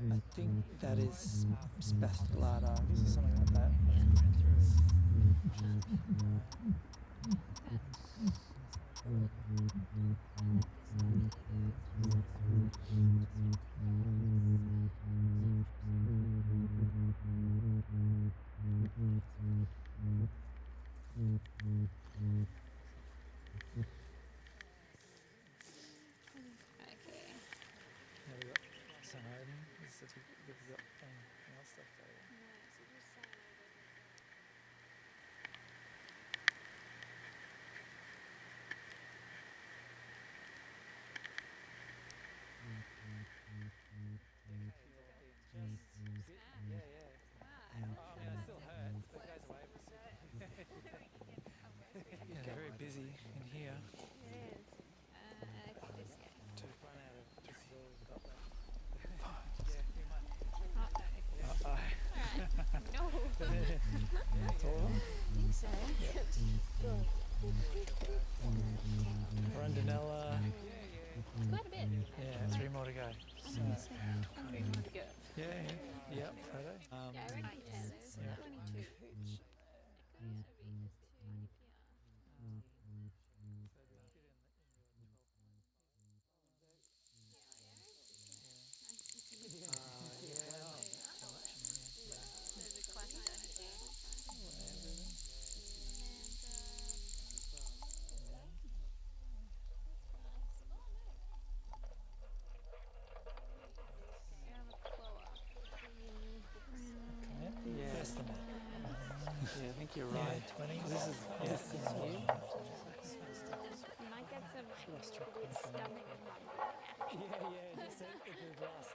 I think that is spectral LiDAR or something like that. Yeah, very busy in here. It is. This guy. To run out of this is all we've got left. Alright. No. That's all. I think so. Rondinella. Quite a bit. Yeah, 3 more to go. So, yeah, yep, photo. Yeah, I reckon there's 22. Yeah, estimate. Yeah, I think you're right. 20. This is distance. You might get some like stomach rumble. Yeah, just if the glass